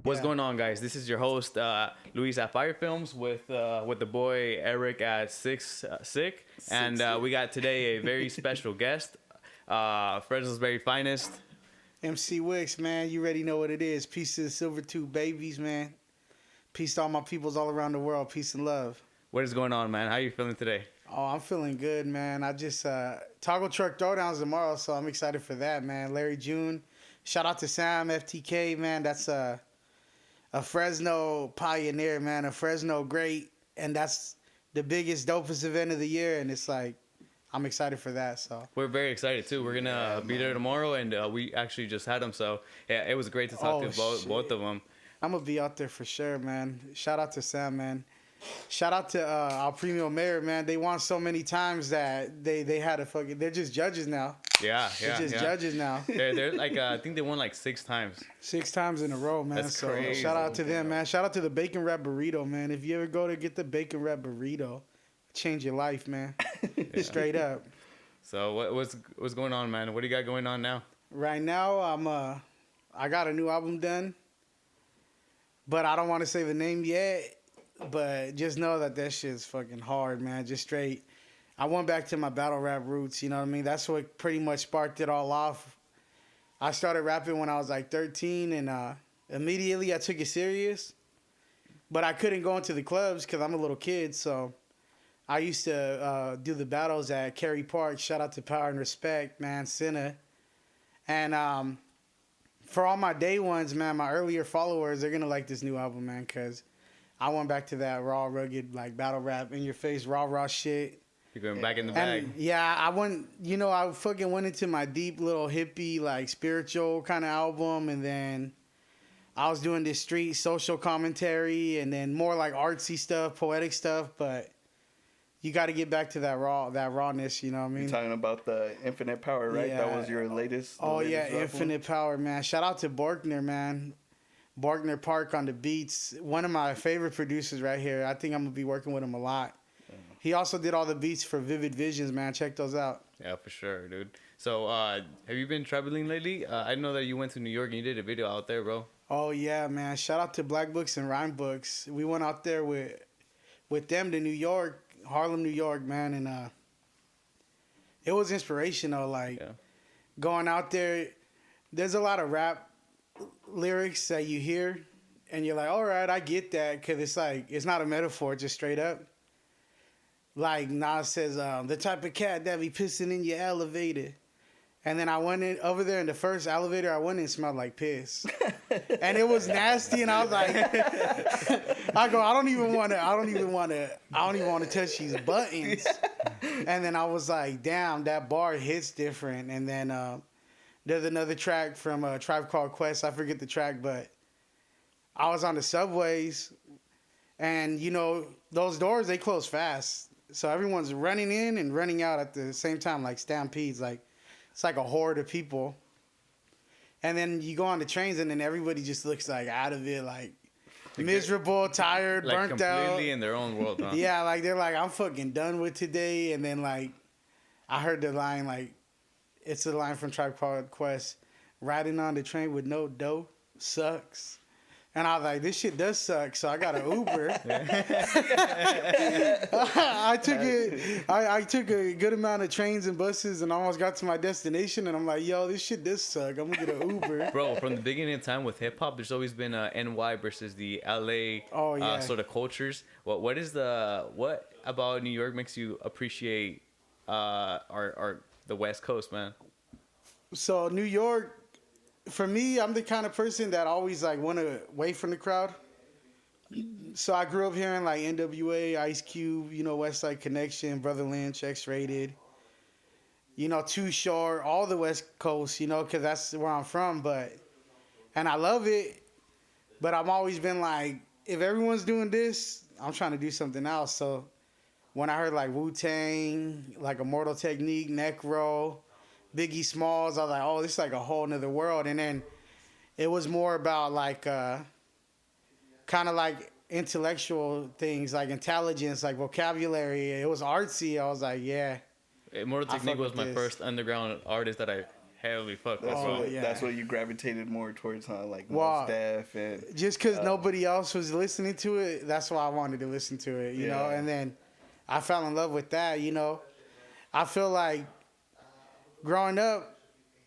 What's going on, guys? This is your host, Luis at Fire Films, with the boy Eric at Sick, and we got today a very special guest, Fresno's very finest, Mcwicks, man. You already know what it is. Peace to the Silver Tooth babies, man. Peace to all my peoples all around the world. Peace and love. What is going on, man? How you feeling today? Oh, I'm feeling good, man. I just Toggle Truck Throwdowns tomorrow, so I'm excited for that, man. Larry June. Shout out to Sam FTK, man. That's a Fresno pioneer, man. A Fresno great, and that's the biggest, dopest event of the year, and it's like, I'm excited for that. So we're very excited too. We're gonna be there tomorrow, and we actually just had them. So yeah, it was great to talk to both of them. I'm gonna be out there for sure, man. Shout out to Sam, man. Shout out to our premium mayor, man. They won so many times that they had a fucking. They're just judges now. Yeah. They're just judges now. They're like I think they won like 6 times. 6 times in a row, man. That's crazy. Shout out to them, man. Shout out to the bacon wrap burrito, man. If you ever go to get the bacon wrap burrito, change your life, man. Yeah. Straight up. So what's going on, man? What do you got going on now? Right now, I got a new album done, but I don't want to say the name yet. But just know that shit's fucking hard, man. Just straight. I went back to my battle rap roots, you know what I mean? That's what pretty much sparked it all off. I started rapping when I was like 13, and immediately I took it serious. But I couldn't go into the clubs because I'm a little kid, so I used to do the battles at Cary Park. Shout out to Power and Respect, man, Senna. And for all my day ones, man, my earlier followers, they're going to like this new album, man, because I went back to that raw, rugged, like, battle rap, in your face, raw shit. You're going back in the bag. And, yeah, I fucking went into my deep little hippie, like, spiritual kind of album, and then I was doing this street social commentary, and then more like artsy stuff, poetic stuff, but you got to get back to that rawness, you know what I mean? You're talking about the Infinite Power, right? Yeah. That was your latest. Infinite Power, man. Shout out to Borkner, man. Borkner Park on the beats. One of my favorite producers right here. I think I'm going to be working with him a lot. Yeah. He also did all the beats for Vivid Visions, man. Check those out. Yeah, for sure, dude. So, have you been traveling lately? I know that you went to New York and you did a video out there, bro. Oh, yeah, man. Shout out to Black Books and Rhyme Books. We went out there with them to New York, Harlem, New York, man. And it was inspirational. Like, going out there, there's a lot of rap lyrics that you hear and you're like, all right, I get that, because it's like, it's not a metaphor, just straight up. Like Nas says, the type of cat that be pissing in your elevator. And then I went in over there in the first elevator I went in, smelled like piss. And it was nasty, and I was like, I don't even want to touch these buttons. And then I was like, damn, that bar hits different. And then there's another track from a Tribe Called Quest. I forget the track, but I was on the subways, and, you know, those doors, they close fast. So everyone's running in and running out at the same time, like stampedes. Like, it's like a horde of people. And then you go on the trains, and then everybody just looks like out of it, like miserable, tired, like burnt out. Completely in their own world, huh? Yeah, like they're like, I'm fucking done with today. And then, like, I heard the line, like, it's a line from Tribe Called Quest. Riding on the train with no dough sucks. And I was like, this shit does suck, so I got an Uber. I took a good amount of trains and buses and almost got to my destination, and I'm like, yo, this shit does suck. I'm gonna get an Uber. Bro, from the beginning of time with hip hop, there's always been NY versus the LA sort of cultures. What about New York makes you appreciate the West Coast, man? So New York, for me, I'm the kind of person that always like went away from the crowd. So I grew up hearing like NWA, Ice Cube, you know, West Side Connection, Brother Lynch, X-Rated, you know, Too Short, all the West Coast, you know, because that's where I'm from. And I love it, but I've always been like, if everyone's doing this, I'm trying to do something else. So when I heard like Wu-Tang, like Immortal Technique, Necro, Biggie Smalls, I was like, oh, this is like a whole nother world. And then it was more about like kind of like intellectual things, like intelligence, like vocabulary. It was artsy. I was like, yeah. Immortal Technique was my first underground artist that I heavily fucked That's with. what that's what you gravitated more towards, huh? Like well, Steph and just because nobody else was listening to it, that's why I wanted to listen to it, you know. And then I fell in love with that, you know. I feel like growing up,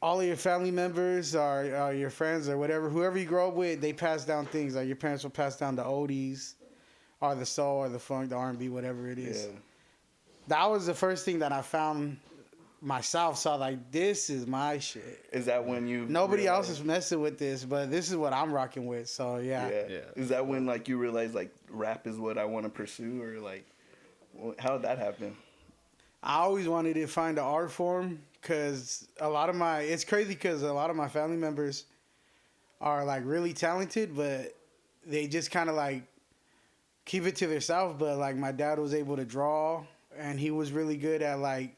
all of your family members or your friends or whatever, whoever you grow up with, they pass down things. Like your parents will pass down the oldies or the soul or the funk, the R&B, whatever it is. Yeah. That was the first thing that I found myself. So like, this is my shit. Is that when you... Nobody else is messing with this, but this is what I'm rocking with. So yeah. Is that when like you realize like rap is what I want to pursue, or like how did that happen? I always wanted to find an art form because it's crazy because a lot of my family members are like really talented, but they just kind of like keep it to themselves. But like my dad was able to draw, and he was really good at like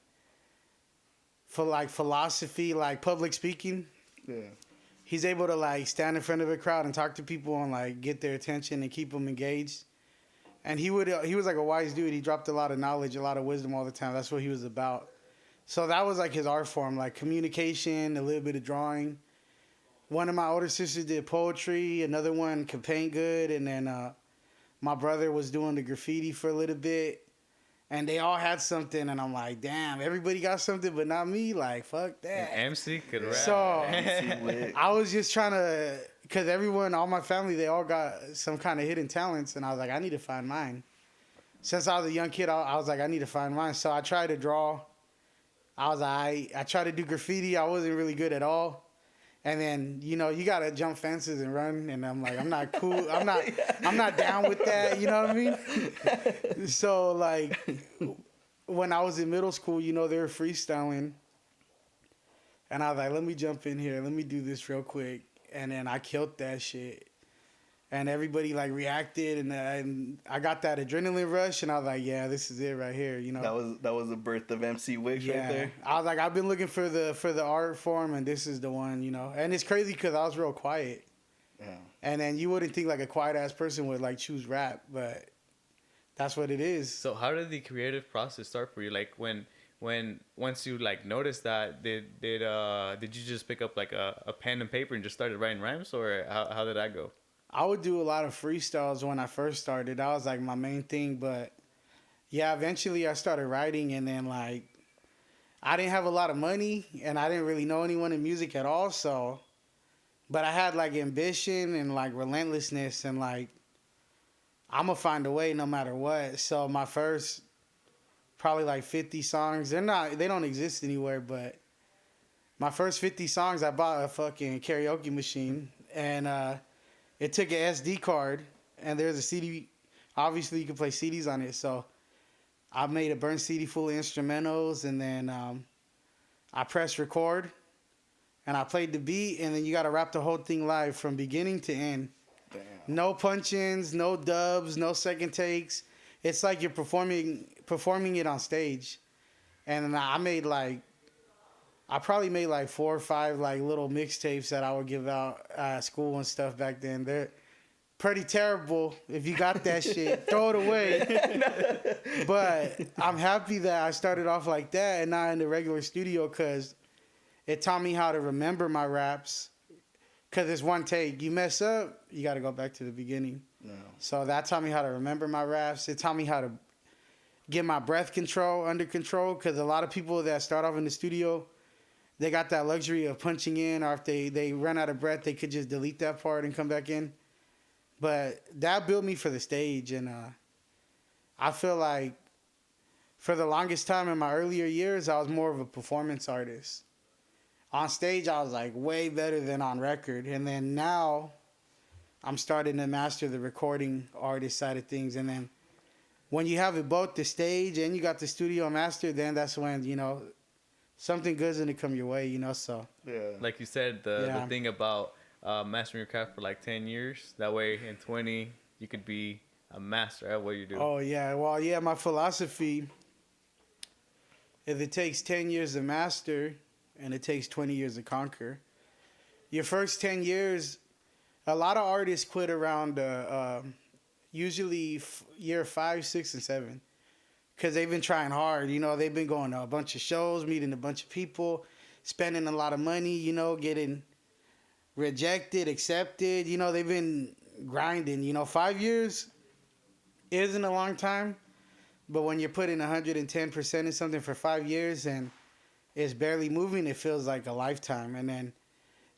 philosophy, like public speaking. Yeah. He's able to like stand in front of a crowd and talk to people and like get their attention and keep them engaged. And he was like a wise dude. He dropped a lot of knowledge, a lot of wisdom all the time. That's what he was about. So that was like his art form, like communication, a little bit of drawing. One of my older sisters did poetry. Another one could paint good. And then my brother was doing the graffiti for a little bit. And they all had something. And I'm like, damn, everybody got something, but not me. Like, fuck that. And MC could rap. So I was just trying to... Because everyone, all my family, they all got some kind of hidden talents. And I was like, I need to find mine. Since I was a young kid, I was like, I need to find mine. So I tried to draw. I was like, I tried to do graffiti. I wasn't really good at all. And then, you know, you got to jump fences and run. And I'm like, I'm not cool. I'm not down with that. You know what I mean? So, like, when I was in middle school, you know, they were freestyling. And I was like, let me jump in here. Let me do this real quick. And then I killed that shit. And everybody, like, reacted. And I got that adrenaline rush. And I was like, yeah, this is it right here, you know. That was the birth of Mcwicks right there. I was like, I've been looking for the art form, and this is the one, you know. And it's crazy because I was real quiet. Yeah. And then you wouldn't think, like, a quiet-ass person would, like, choose rap. But that's what it is. So how did the creative process start for you? Like, once you like noticed that, did you just pick up like a pen and paper and just started writing rhymes, or how did that go? I would do a lot of freestyles when I first started. That was like my main thing. But yeah, eventually I started writing, and then like I didn't have a lot of money, and I didn't really know anyone in music at all. So, but I had like ambition and like relentlessness, and like I'm gonna find a way no matter what. So my first probably like 50 songs. They don't exist anywhere, but my first 50 songs, I bought a fucking karaoke machine, and it took an SD card, and there's a CD. Obviously, you can play CDs on it, so I made a burnt CD full of instrumentals, and then I pressed record, and I played the beat, and then you got to rap the whole thing live from beginning to end. Damn. No punch-ins, no dubs, no second takes. It's like you're performing it on stage. And I probably made like 4 or 5 like little mixtapes that I would give out at school and stuff back then. They're pretty terrible. If you got that shit, throw it away. But I'm happy that I started off like that and not in the regular studio, because it taught me how to remember my raps. Because it's one take. You mess up, you got to go back to the beginning. No. So that taught me how to remember my raps. It taught me how to get my breath control under control, because a lot of people that start off in the studio, they got that luxury of punching in, or if they run out of breath, they could just delete that part and come back in. But that built me for the stage, and I feel like for the longest time in my earlier years, I was more of a performance artist. On stage, I was like way better than on record, and then now I'm starting to master the recording artist side of things. And then when you have it both the stage and you got the studio master, then that's when, you know, something good's going to come your way, you know. So yeah, like you said, the thing about mastering your craft for like 10 years, that way in 20 you could be a master at what you do. Oh yeah, well yeah, my philosophy, if it takes 10 years to master and it takes 20 years to conquer, your first 10 years, a lot of artists quit around usually year 5, 6, and 7, because they've been trying hard. You know, they've been going to a bunch of shows, meeting a bunch of people, spending a lot of money, you know, getting rejected, accepted. You know, they've been grinding. You know, 5 years isn't a long time, but when you're putting 110% in something for 5 years and it's barely moving, it feels like a lifetime. And then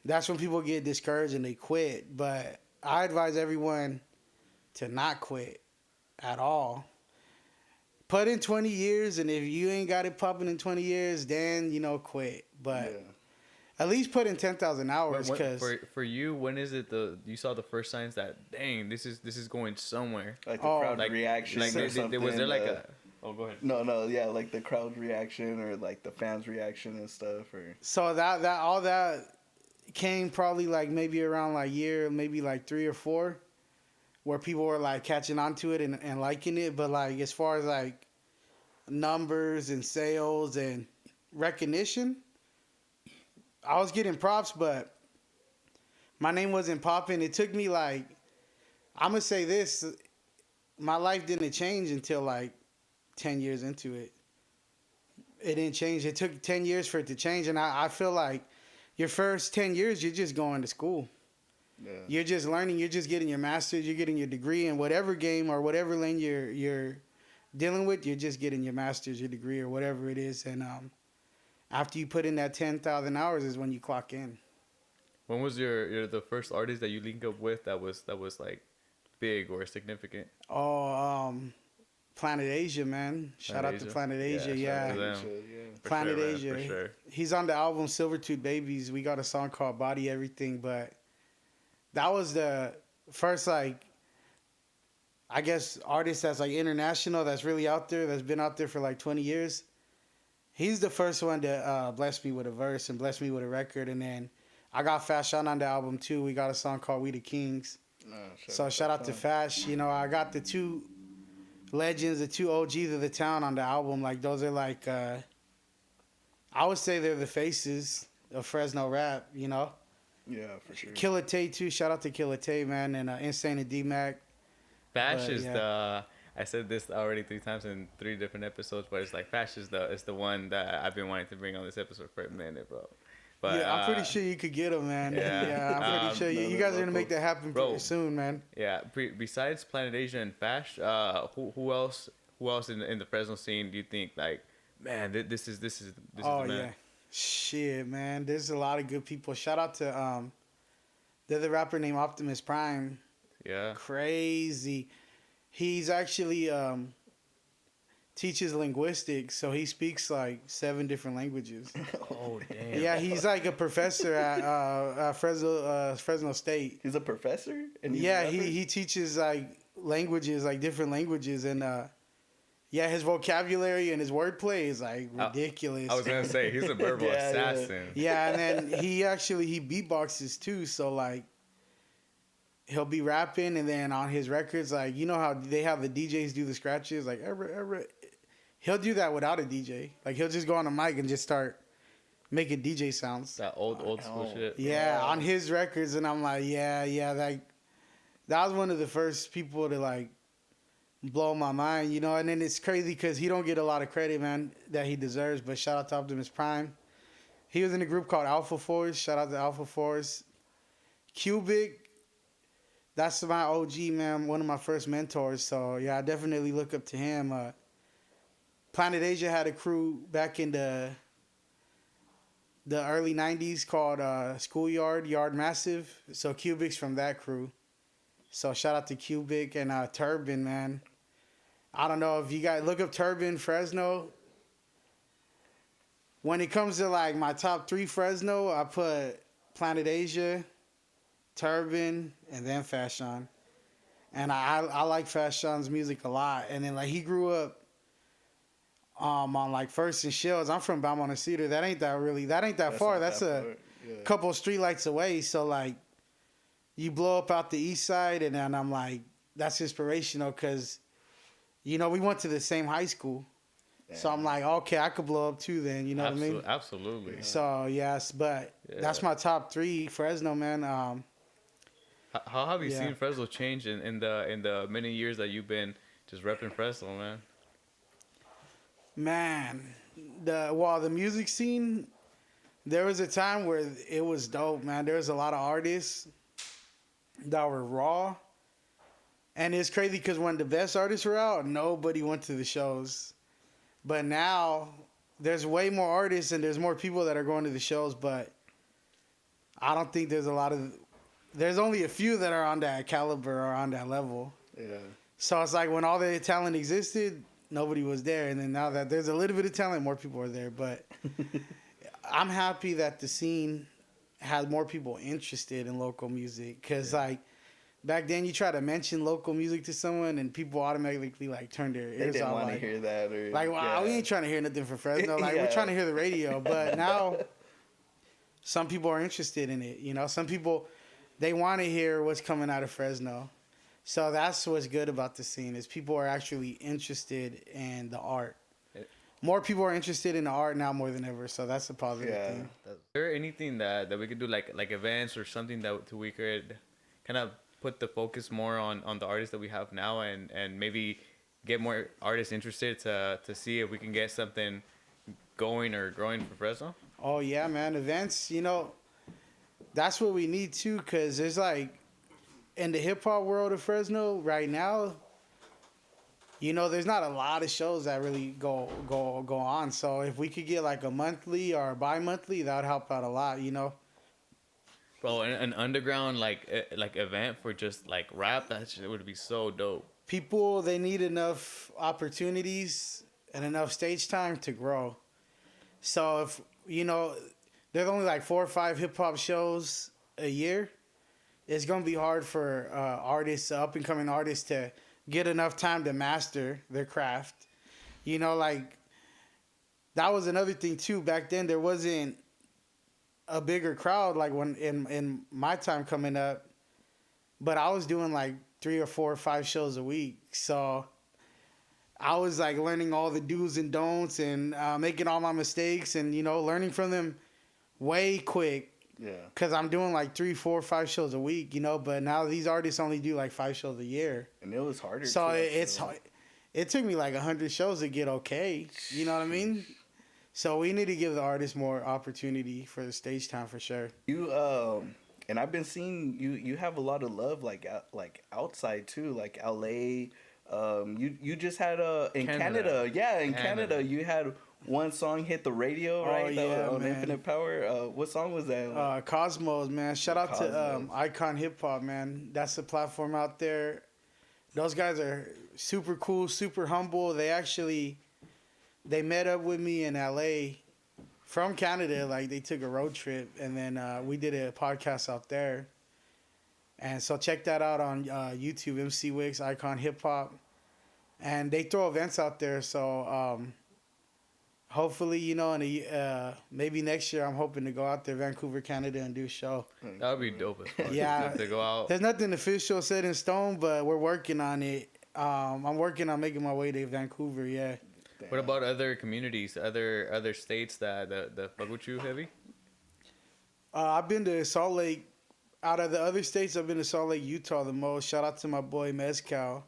that's when people get discouraged and they quit. But I advise everyone to not quit at all. Put in 20 years, and if you ain't got it popping in 20 years, then, you know, quit. But at least put in 10,000 hours. Cause for you, when is it you saw the first signs that, dang, this is going somewhere? Like the crowd reaction or something. Was there like a... Oh, go ahead. No, yeah, like the crowd reaction or like the fans' reaction and stuff. Or so that all that came probably like maybe around like year, maybe like 3 or 4, where people were like catching on to it and liking it. But like as far as like numbers and sales and recognition, I was getting props, but my name wasn't popping. It took me like, I'm gonna say this, my life didn't change until like 10 years into it. It didn't change. It took 10 years for it to change. And I feel like your first 10 years, you're just going to school. Yeah. You're just learning. You're just getting your master's. You're getting your degree in whatever game or whatever lane you're dealing with. You're just getting your master's, your degree, or whatever it is. And after you put in that 10,000 hours is when you clock in. When was the first artist that you linked up with that was like big or significant? Oh, Planet Asia, man. Shout out to Planet Asia, yeah. Planet Asia. For sure. He's on the album Silvertooth Babies. We got a song called Body Everything, but that was the first, like, I guess, artist that's like international, that's really out there, that's been out there for like 20 years. He's the first one to bless me with a verse and bless me with a record. And then I got Fashion on the album too. We got a song called We the Kings. So shout out to Fash. You know, I got the 2 legends, the 2 OGs of the town on the album. Like, those are like, I would say they're the faces of Fresno rap, you know? Yeah, for sure. Killer Tay too. Shout out to Killer Tay, man. And Insane and D-Mac. Fash is the... I said this already 3 times in 3 different episodes, but it's like Fash is the one that I've been wanting to bring on this episode for a minute, bro. But yeah, I'm pretty sure you could get him, man. Yeah, I'm pretty sure you guys are gonna make that happen pretty soon, man. Yeah. Besides Planet Asia and Fash, who else in the Fresno scene do you think, like, man, this is the man? Yeah, shit, man. There's a lot of good people. Shout out to there's a rapper named Optimus Prime. Yeah. Crazy. He's actually teaches linguistics, so he speaks like 7 different languages. Oh, damn. Yeah, he's like a professor at Fresno State. He's a professor? And he teaches like languages, like different languages, and his vocabulary and his wordplay is like ridiculous. I was gonna say he's a verbal assassin. Yeah, and then he beatboxes too, so like he'll be rapping, and then on his records, like, you know how they have the DJs do the scratches, like, he'll do that without a DJ. Like, he'll just go on the mic and just start making DJ sounds. That old school shit. Yeah, on his records, and I'm like, like, that was one of the first people to, like, blow my mind, you know? And then it's crazy because he don't get a lot of credit, man, that he deserves, but shout out to Optimus Prime. He was in a group called Alpha Force. Shout out to Alpha Force. Cubic. That's my OG, man, one of my first mentors. So, yeah, I definitely look up to him. Planet Asia had a crew back in the early 90s called Schoolyard, Yard Massive. So, Cubic's from that crew. So, shout out to Cubic and Turban, man. I don't know if you guys look up Turban, Fresno. When it comes to, like, my top 3 Fresno, I put Planet Asia, Turban, and then Fashion. And I like Fashion's music a lot. And then, like, he grew up on, like, First and Shields. I'm from Beaumont and Cedar. That ain't that far. That's a couple streetlights away. So, like, you blow up out the east side, and then I'm like, that's inspirational because, you know, we went to the same high school. Damn. So I'm like, okay, I could blow up too then. You know what I mean? Absolutely. Yeah. So, yes, but that's my top 3 Fresno, man. How have you seen Fresno change in the many years that you've been just repping Fresno, man? Man, the music scene, There was a time where it was dope, man. There was a lot of artists that were raw. And it's crazy because when the best artists were out, nobody went to the shows. But now, there's way more artists and there's more people that are going to the shows, but I don't think there's a lot of... There's only a few that are on that caliber or on that level. Yeah. So it's like when all the talent existed, nobody was there. And then now that there's a little bit of talent, more people are there. But I'm happy that the scene has more people interested in local music. Because, like, back then you try to mention local music to someone and people automatically, like, turn their ears off. They didn't want to hear that. Or, like, well, we ain't trying to hear nothing from Fresno. Like, we're trying to hear the radio. But now some people are interested in it. You know, some people, they want to hear what's coming out of Fresno. So that's what's good about the scene is people are actually interested in the art. More people are interested in the art now more than ever. So that's a positive thing. Is there anything that we could do like events or something that we could kind of put the focus more on the artists that we have now and maybe get more artists interested to see if we can get something going or growing for Fresno? Oh, yeah, man. Events, you know, that's what we need too because there's like, in the hip-hop world of Fresno right now, you know, there's not a lot of shows that really go on. So if we could get like a monthly or a bi-monthly, that would help out a lot, you know? Bro, an underground like event for just like rap, that shit would be so dope. People, they need enough opportunities and enough stage time to grow. So if, you know, there's only like 4 or 5 hip-hop shows a year, it's going to be hard for artists, up-and-coming artists, to get enough time to master their craft. You know, like, that was another thing, too. Back then, there wasn't a bigger crowd, like, when in my time coming up. But I was doing, like, 3 or 4 or 5 shows a week. So I was, like, learning all the do's and don'ts and making all my mistakes and, you know, learning from them way quick. Yeah. Because I'm doing like 3, 4, 5 shows a week, you know, but now these artists only do like 5 shows a year. And it was harder. So it took me like 100 shows to get okay. You know what I mean? So we need to give the artists more opportunity for the stage time for sure. You and I've been seeing you have a lot of love like outside too, like LA. You just had in Canada. Yeah, in Canada you had one song hit the radio, right? On man. Infinite Power. What song was that? Cosmos, man. Shout out to Icon Hip Hop, man. That's the platform out there. Those guys are super cool, super humble. They met up with me in LA from Canada. Like, they took a road trip, and then we did a podcast out there. And so check that out on YouTube, Mcwicks, Icon Hip Hop. And they throw events out there, so... hopefully, you know, maybe next year I'm hoping to go out there, Vancouver, Canada, and do a show. That would be dope as fuck. Yeah. To go out. There's nothing official set in stone, but we're working on it. I'm working on making my way to Vancouver, yeah. What about other communities, other states that fuck with you heavy? I've been to Salt Lake. Out of the other states, I've been to Salt Lake, Utah the most. Shout out to my boy Mezcal.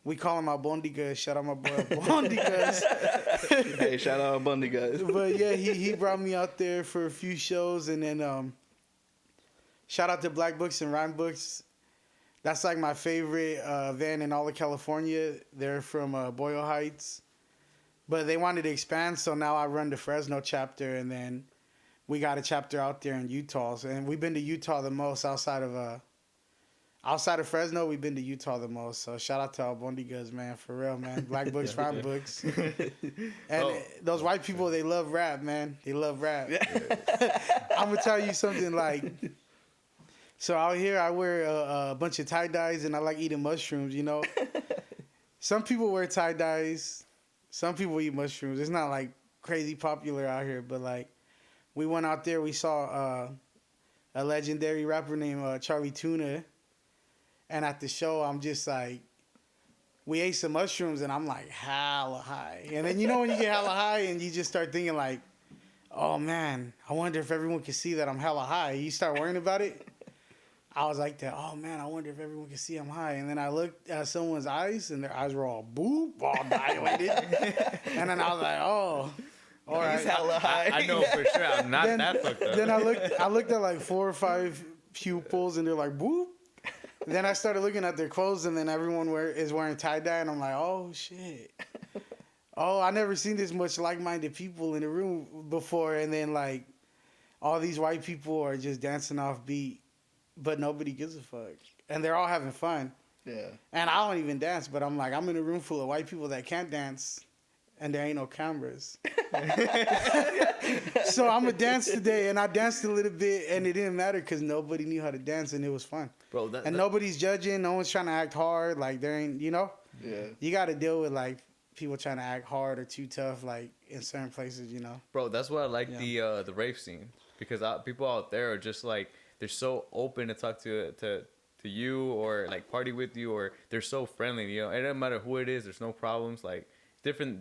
We call him Albondigas. Shout out my boy Albondigas. Hey, shout out Albondigas. But yeah, he brought me out there for a few shows, and then shout out to Black Books and Rhyme Books. That's like my favorite van in all of California. They're from Boyle Heights, but they wanted to expand, so now I run the Fresno chapter, and then we got a chapter out there in Utah. And we've been to Utah the most outside of Fresno. We've been to Utah the most. So shout out to Albondigas, man, for real, man. Black Books, Rhyme Books. And those white people, they love rap, man. They love rap. I'm going to tell you something like, so out here I wear a bunch of tie-dyes and I like eating mushrooms, you know. Some people wear tie-dyes. Some people eat mushrooms. It's not like crazy popular out here, but like we went out there, we saw a legendary rapper named Charlie Tuna. And at the show, I'm just like, we ate some mushrooms, and I'm like, hella high. And then, you know, when you get hella high, and you just start thinking like, oh, man, I wonder if everyone can see that I'm hella high. You start worrying about it. I was like that, oh, man, I wonder if everyone can see I'm high. And then I looked at someone's eyes, and their eyes were all boop, all dilated. And then I was like, oh. All right. He's hella high. I know for sure. I'm not that fucked up. Then I looked at like 4 or 5 pupils, and they're like, whoop. Then I started looking at their clothes, and then everyone is wearing tie-dye, and I'm like, oh, shit. Oh, I never seen this much like-minded people in the room before. And then, like, all these white people are just dancing off beat, but nobody gives a fuck. And they're all having fun. Yeah. And I don't even dance, but I'm like, I'm in a room full of white people that can't dance, and there ain't no cameras. So I'm going to dance today, and I danced a little bit, and it didn't matter because nobody knew how to dance, and it was fun. Bro, nobody's judging. No one's trying to act hard. Like, there ain't, you know? Yeah. You got to deal with, like, people trying to act hard or too tough, like, in certain places, you know? Bro, that's why I like the rave scene. Because people out there are just, like, they're so open to talk to you or, like, party with you, or they're so friendly, you know? It doesn't matter who it is. There's no problems. Like,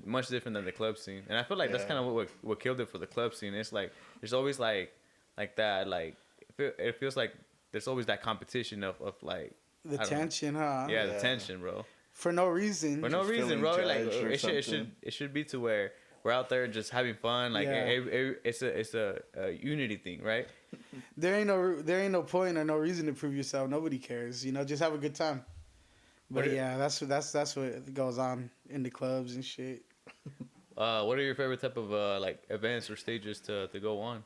much different than the club scene. And I feel like that's kind of what killed it for the club scene. It's like there's always like that, like it feels like there's always that competition of like the tension, huh? Yeah, the tension, bro. For no reason. For no reason, bro. Like it should be to where we're out there just having fun. Like it's a unity thing, right? There ain't no point or no reason to prove yourself. Nobody cares. You know, just have a good time. But yeah, that's what goes on in the clubs and shit. What are your favorite type of like events or stages to go on?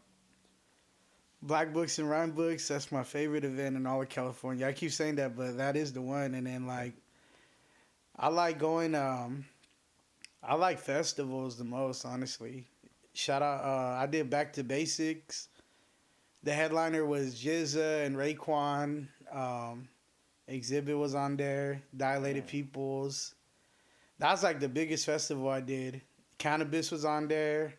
Black Books and Rhyme Books. That's my favorite event in all of California. I keep saying that, but that is the one. And then like, I like going. I like festivals the most, honestly. Shout out! I did Back to Basics. The headliner was Jizza and Raekwon. Exhibit was on there. Dilated Peoples. That's like the biggest festival I did. Cannabis was on there.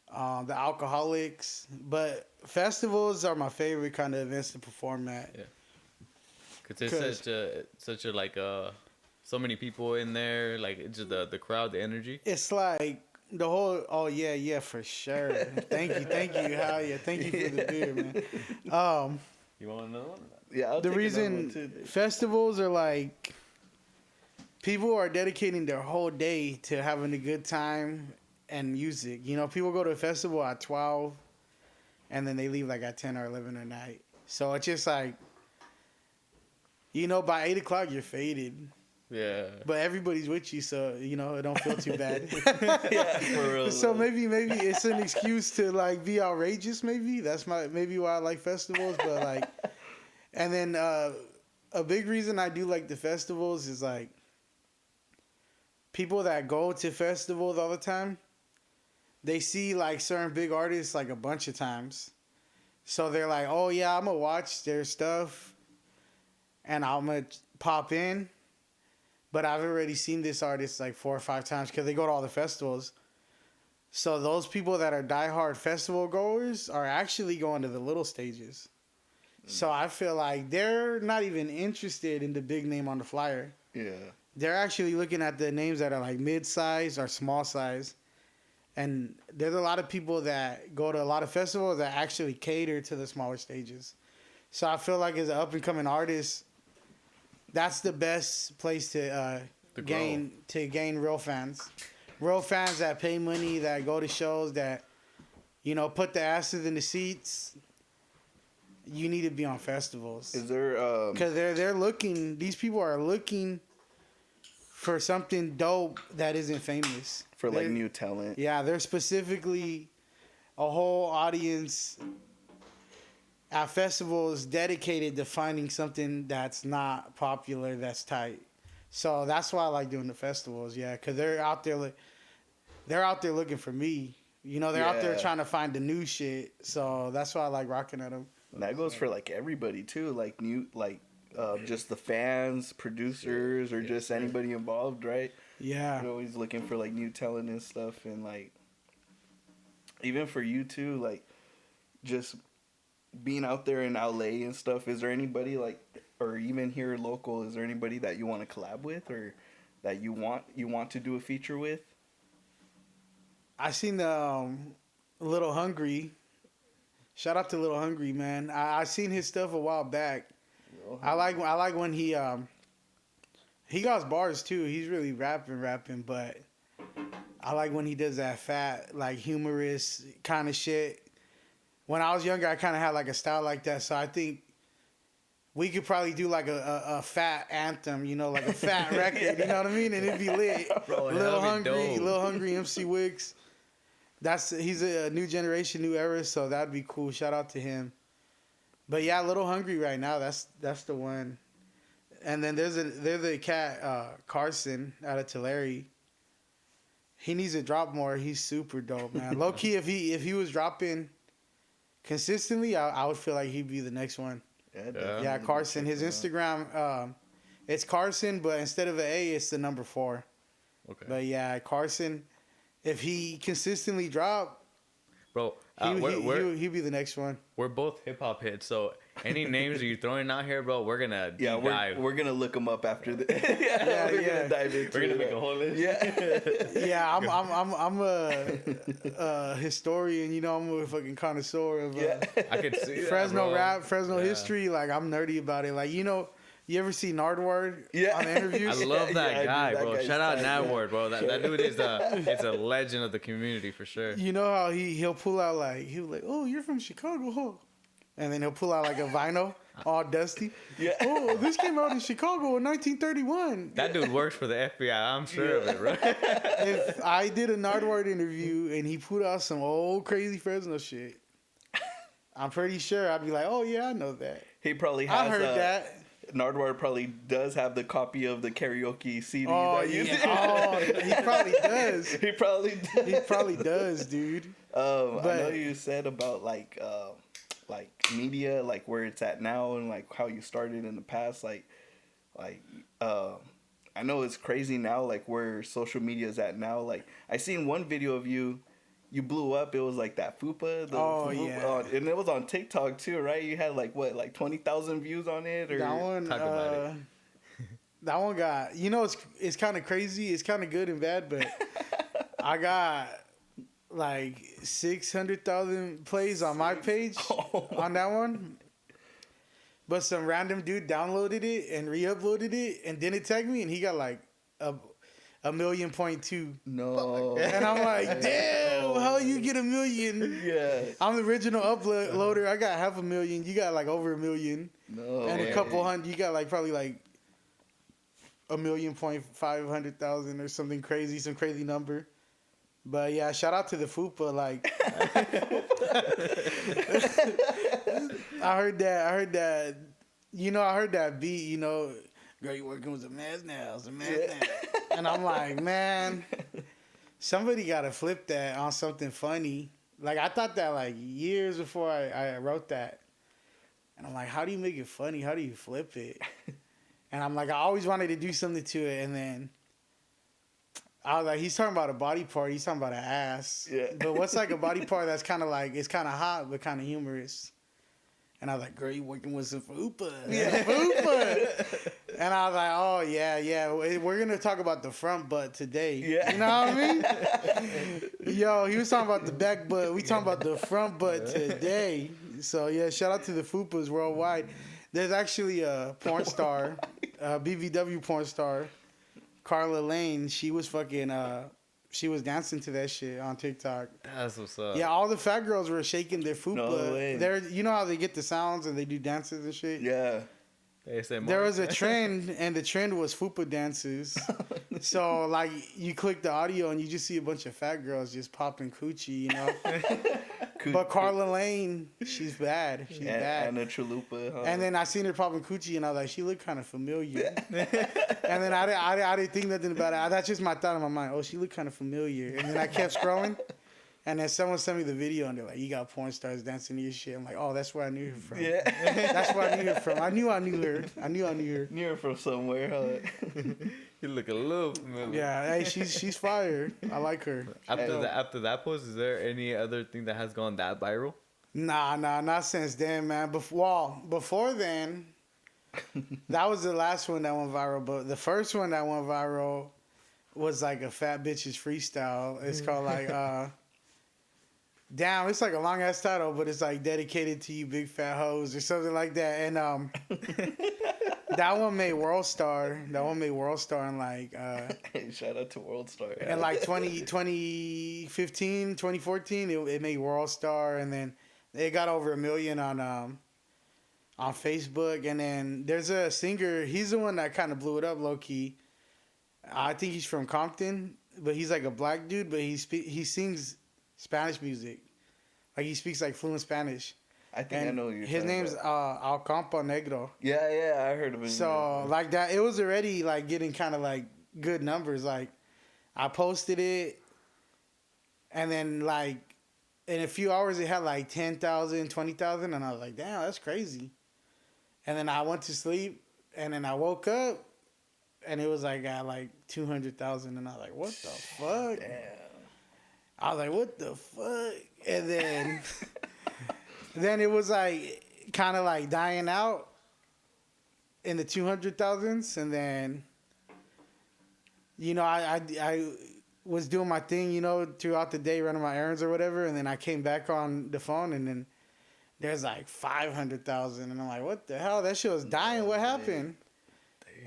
The Alcoholics. But festivals are my favorite kind of events to perform at. Yeah. Cause there's such a like so many people in there. Like it's just the crowd, the energy. It's like the whole. Oh yeah, for sure. Thank you. Hell yeah, thank you for the beer, man. You want another one? Yeah, the reason festivals are like, people are dedicating their whole day to having a good time and music. You know, people go to a festival at 12 and then they leave like at 10 or 11 at night. So it's just like, you know, by 8 o'clock you're faded. Yeah. But everybody's with you, so, you know, it don't feel too bad. Yeah, for real. So maybe it's an excuse to like be outrageous, maybe. That's maybe why I like festivals, but like... And then a big reason I do like the festivals is like people that go to festivals all the time, they see like certain big artists like a bunch of times. So they're like, oh yeah, I'm going to watch their stuff and I'm going to pop in. But I've already seen this artist like 4 or 5 times because they go to all the festivals. So those people that are diehard festival goers are actually going to the little stages. So I feel like they're not even interested in the big name on the flyer. Yeah. They're actually looking at the names that are like mid-size or small size. And there's a lot of people that go to a lot of festivals that actually cater to the smaller stages. So I feel like as an up-and-coming artist, that's the best place to gain real fans. Real fans that pay money, that go to shows, that, you know, put the asses in the seats. You need to be on festivals. Is there because they're looking. These people are looking for something dope that isn't famous. For like new talent. Yeah, they're specifically a whole audience at festivals dedicated to finding something that's not popular, that's tight. So that's why I like doing the festivals. Yeah, because they're out there. They're out there looking for me. You know, they're out there trying to find the new shit. So that's why I like rocking at them. And that goes for like everybody too, like just the fans, producers, or just anybody involved, right? Yeah. They're always looking for like new talent and stuff, and like even for you too, like just being out there in LA and stuff. Is there anybody like, or even here local, is there anybody that you want to collab with, or that you want to do a feature with? I seen Little Hungry. Shout out to Little Hungry, man. I seen his stuff a while back. I like when he got bars too. He's really rapping, but I like when he does that fat, like humorous kind of shit. When I was younger, I kind of had like a style like that, so I think we could probably do like a fat anthem, you know, like a fat record, yeah. You know what I mean? And it'd be lit. Bro, Little Hungry MC Wicks. He's a new generation, new era, so that'd be cool. Shout out to him. But yeah, Little Hungry right now, that's the one. And then there's a cat, Carson out of Tulare. He needs to drop more. He's super dope, man. Low key, if he was dropping consistently, I would feel like he'd be the next one. Yeah, Carson. His Instagram, it's Carson, but instead of an A, it's the number 4. Okay. But yeah, Carson, if he consistently drop, bro, he'd be the next one. We're both hip hop hits, so any names you're throwing out here, bro, we're gonna dive. We're gonna look them up after the. We're gonna dive into. We're gonna make a whole list. Yeah, I'm a historian. You know, I'm a fucking connoisseur of I could see Fresno that, rap, Fresno history. Like I'm nerdy about it. Like you know. You ever see Nardward on the interviews? I love that guy, bro. Shout out Nardward, bro. That dude is a legend of the community for sure. You know how he'll pull out he'll like, oh, you're from Chicago, huh? And then he'll pull out like a vinyl, all dusty. Yeah. Oh, this came out in Chicago in 1931. That dude works for the FBI. I'm sure of it, bro. If I did a Nardward interview and he put out some old crazy Fresno shit, I'm pretty sure I'd be like, oh yeah, I know that. He probably has. I heard that. Nardward probably does have the copy of the karaoke CD. Oh, yeah. He probably does. He probably does, dude. I know you said about like media, like where it's at now and like how you started in the past. I know it's crazy now, like where social media is at now. Like I seen one video of you. You blew up. It was like that FUPA. And it was on TikTok too, right? You had like 20,000 views on it. Or that one. Talk about it. That one got. You know, it's kind of crazy. It's kind of good and bad, but I got like 600,000 plays on my page on that one. But some random dude downloaded it and re-uploaded it and didn't tag me, and he got like a 1.2 million. No. And I'm like, damn, how you get 1 million? Yeah. I'm the original uploader. I got 500,000. You got like over 1 million. No. And a couple hundred. You got like probably like 1,500,000 or something crazy, some crazy number. But yeah, shout out to the FUPA. Like, I heard that. You know, I heard that beat. You know, girl, you working with a mess now. It's a mess now. And I'm like, man, somebody got to flip that on something funny. Like, I thought that, like, years before I wrote that. And I'm like, how do you make it funny? How do you flip it? And I'm like, I always wanted to do something to it. And then I was like, he's talking about a body part. He's talking about an ass. Yeah. But what's, like, a body part that's kind of, like, it's kind of hot but kind of humorous? And I was like, girl, you working with some FUPA. Yeah, FUPA. And I was like, oh, yeah. We're going to talk about the front butt today. Yeah. You know what I mean? Yo, he was talking about the back butt. We talking about the front butt today. So, yeah, shout out to the FUPAs worldwide. There's actually a porn star, a BBW porn star, Carla Lane. She was fucking... She was dancing to that shit on TikTok. That's what's up. Yeah, all the fat girls were shaking their FUPA. No way. You know how they get the sounds and they do dances and shit? Yeah. There was a trend, and the trend was FUPA dances. So, like, you click the audio and you just see a bunch of fat girls just popping coochie, you know? But Carla Lane, she's bad. She's bad. And a chalupa. Huh? And then I seen her popping coochie, and I was like, she looked kind of familiar. And then I didn't think nothing about it. That's just my thought in my mind. Oh, she looked kind of familiar. And then I kept scrolling. And then someone sent me the video, and they're like, you got porn stars dancing to your shit. I'm like, oh, that's where I knew her from. Yeah. That's where I knew her from. I knew her. Knew her from somewhere, huh? You look a little familiar. Yeah, hey, she's fire. I like her. After that post, is there any other thing that has gone that viral? Nah, not since then, man. Before then, that was the last one that went viral. But the first one that went viral was like a fat bitch's freestyle. It's called like... Damn, it's like a long ass title, but it's like dedicated to you big fat hoes or something like that. And that one made World Star. That one made World Star in like shout out to World Star. In like 2015, 2014, it made World Star, and then it got over 1 million on Facebook. And then there's a singer, he's the one that kind of blew it up low key. I think he's from Compton, but he's like a black dude, but he sings Spanish music. Like he speaks like fluent Spanish. I think I know who you're his name's Al Campo Negro. Yeah, I heard of him. So like that, it was already like getting kind of like good numbers. Like I posted it, and then like in a few hours it had like 10,000, 20,000, and I was like, damn, that's crazy. And then I went to sleep, and then I woke up, and it was like at like 200,000, and I was like, what the fuck? Damn. I was like, what the fuck? And then, then it was like kind of like dying out in the 200,000s. And then, you know, I was doing my thing, you know, throughout the day, running my errands or whatever. And then I came back on the phone, and then there's like 500,000. And I'm like, what the hell? That shit was dying. What happened?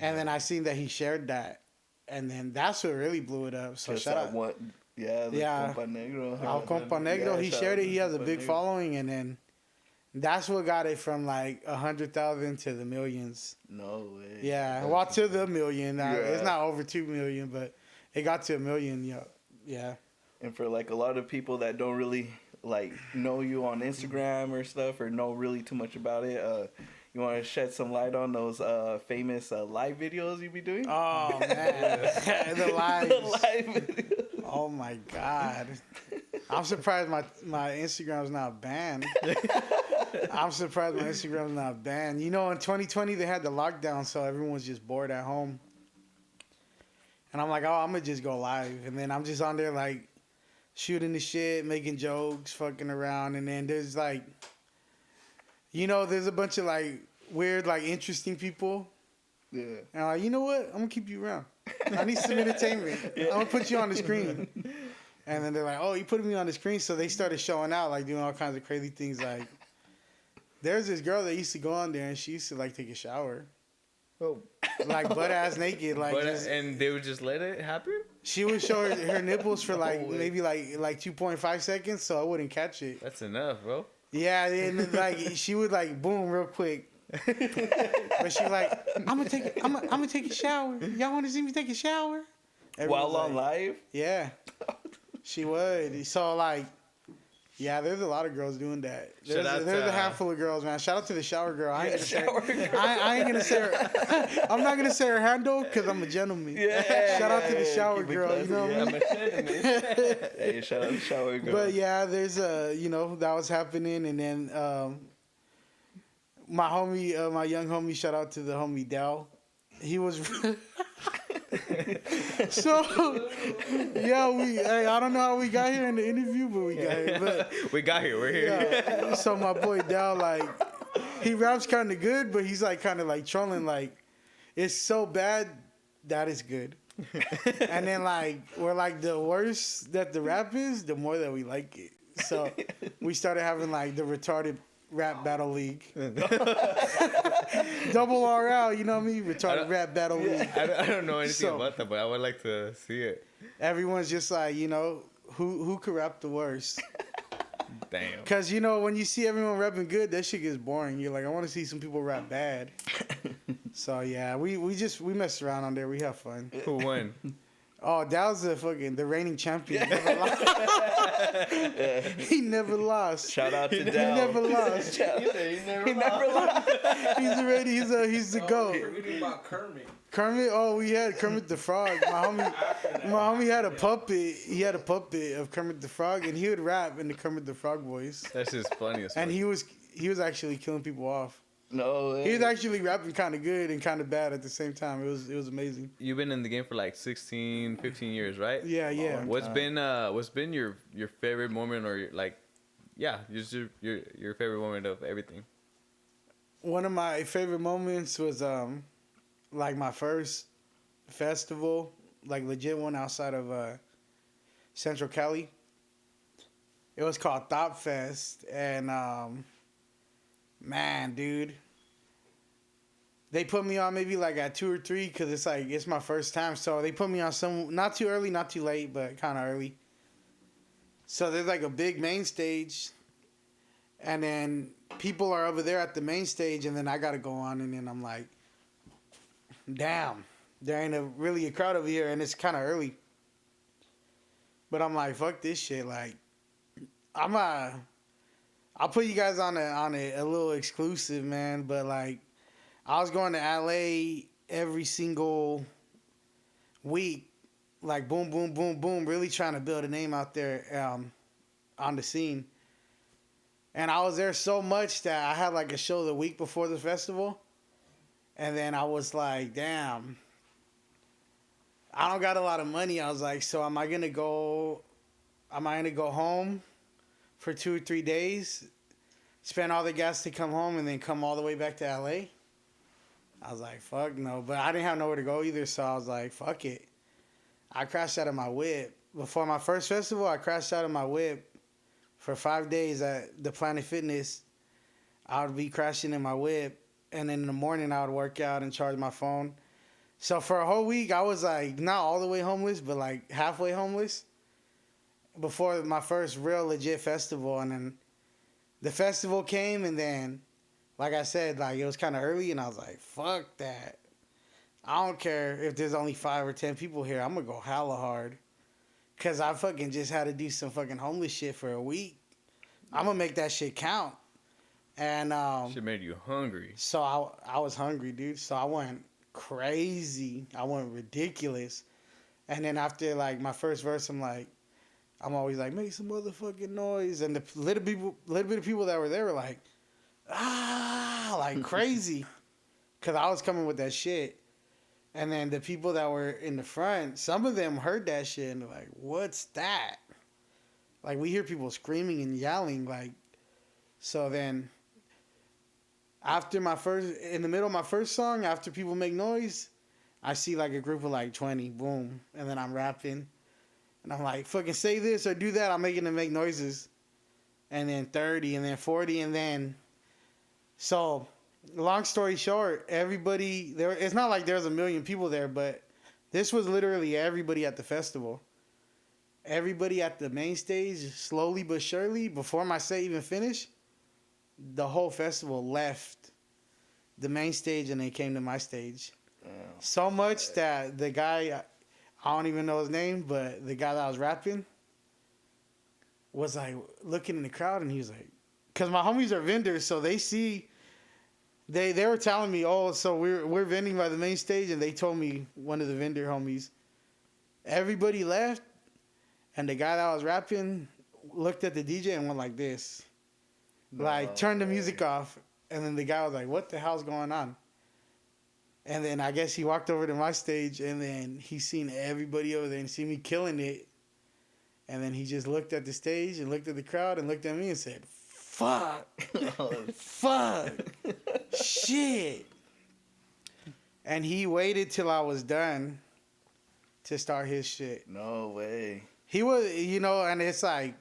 And then I seen that he shared that. And then that's what really blew it up. So shout out. Compa Negro. Al Compa Negro, he shared it. He has a big following, and then that's what got it from like 100,000 to the millions. No way. Yeah, well, to the million. It's not over 2 million, but it got to 1 million. Yeah. And for like a lot of people that don't really like know you on Instagram or stuff, or know really too much about it, you want to shed some light on those famous live videos you be doing? Oh man, the live videos. Oh my God. I'm surprised my Instagram's not banned. I'm surprised my Instagram's not banned. You know, in 2020 they had the lockdown, so everyone was just bored at home. And I'm like, oh, I'm gonna just go live. And then I'm just on there like shooting the shit, making jokes, fucking around. And then there's like, you know, there's a bunch of like weird, like interesting people. Yeah. And I'm like, you know what? I'm gonna keep you around. I need some entertainment. I'm gonna put you on the screen. And then they're like, oh, you put me on the screen. So they started showing out, like doing all kinds of crazy things. Like, there's this girl that used to go on there and she used to like take a shower. Oh. Like butt ass naked. Like, and they would just let it happen? She would show her nipples for like maybe like 2.5 seconds, so I wouldn't catch it. That's enough, bro. Yeah, and like she would like boom real quick. But she like, I'm gonna take a shower. Y'all want to see me take a shower? While on live? Yeah, she would. So like, yeah, there's a lot of girls doing that. There's a handful of girls, man. Shout out to the shower girl. I ain't gonna say her. I'm not gonna say her handle because I'm a gentleman. Yeah. Shout out to the shower girl. You know what I mean? Hey, shout out to the shower girl. But yeah, there's you know, that was happening, and then my homie, my young homie, shout out to the homie Dell. He was. So, yeah, I don't know how we got here in the interview, but we got here. But we got here. We're here. Yeah. So my boy Dell, like, he raps kind of good, but he's like kind of like trolling. Like, it's so bad that it's good. And then like we're like, the worse that the rap is, the more that we like it. So we started having like the retarded rap battle league. Double RL, you know what I mean? Retarded rap battle league. I don't know anything about that, but I would like to see it. Everyone's just like, you know, who could rap the worst? Damn. Because, you know, when you see everyone rapping good, that shit gets boring. You're like, I want to see some people rap bad. So, yeah, we messed around on there. We have fun. Who won? Oh, that was the reigning champion. He never lost. Shout out to Dell. He never lost. He never lost. He's the GOAT. Forgetting about Kermit. Kermit, we had Kermit the Frog. My homie had a puppet. He had a puppet of Kermit the Frog, and he would rap in the Kermit the Frog voice. That's just funny as fuck. And he was actually killing people off. No way. He was actually rapping kind of good and kind of bad at the same time. It was amazing. You've been in the game for like 16, 15 years, right? Yeah. What's been your favorite moment, or just your favorite moment of everything? One of my favorite moments was like my first festival, like legit one outside of Central Cali. It was called Thought Fest, and man, dude, they put me on maybe like at 2 or 3 because it's my first time. So they put me on some not too early, not too late, but kind of early. So there's like a big main stage, and then people are over there at the main stage, and then I gotta go on, and then I'm like, damn, there ain't really a crowd over here, and it's kind of early. But I'm like, fuck this shit, like. I'll put you guys on a little exclusive, man. But like, I was going to LA every single week, like boom, boom, boom, boom, really trying to build a name out there on the scene. And I was there so much that I had like a show the week before the festival, and then I was like, damn, I don't got a lot of money. I was like, so am I gonna go home for 2 or 3 days, spend all the gas to come home, and then come all the way back to LA? I was like, fuck no. But I didn't have nowhere to go either, so I was like, fuck it. I crashed out of my whip. Before my first festival, I crashed out of my whip for 5 days at the Planet Fitness. I would be crashing in my whip, and then in the morning I would work out and charge my phone. So for a whole week, I was like, not all the way homeless, but like halfway homeless before my first real legit festival. And then the festival came, and then, like I said, like it was kind of early, and I was like, fuck that. I don't care if there's only 5 or 10 people here. I'm gonna go hella hard, cause I fucking just had to do some fucking homeless shit for a week. I'm gonna make that shit count. And shit made you hungry. So I was hungry, dude. So I went crazy. I went ridiculous. And then after like my first verse, I'm always like, make some motherfucking noise. And the little bit of people that were there were like, like crazy. Because I was coming with that shit. And then the people that were in the front, some of them heard that shit and they're like, what's that? Like, we hear people screaming and yelling. Like, so then in the middle of my first song, after people make noise, I see like a group of like 20, boom. And then I'm rapping. And I'm like, fucking say this or do that. I'm making them make noises. And then 30, and then 40, and then... So, long story short, everybody... It's not like there's a million people there, but this was literally everybody at the festival. Everybody at the main stage, slowly but surely, before my set even finished, the whole festival left the main stage and they came to my stage. Damn. So much that the guy... I don't even know his name, but the guy that I was rapping was like looking in the crowd, and he was like, because my homies are vendors, so they see, they were telling me, oh, so we're vending by the main stage, and they told me, one of the vendor homies, everybody left, and the guy that I was rapping looked at the DJ and went like this, like turned the music off, and then the guy was like, what the hell's going on? And then I guess he walked over to my stage, and then he seen everybody over there and see me killing it. And then he just looked at the stage and looked at the crowd and looked at me and said, fuck. Fuck. Shit. And he waited till I was done to start his shit. No way. He was, and it's like,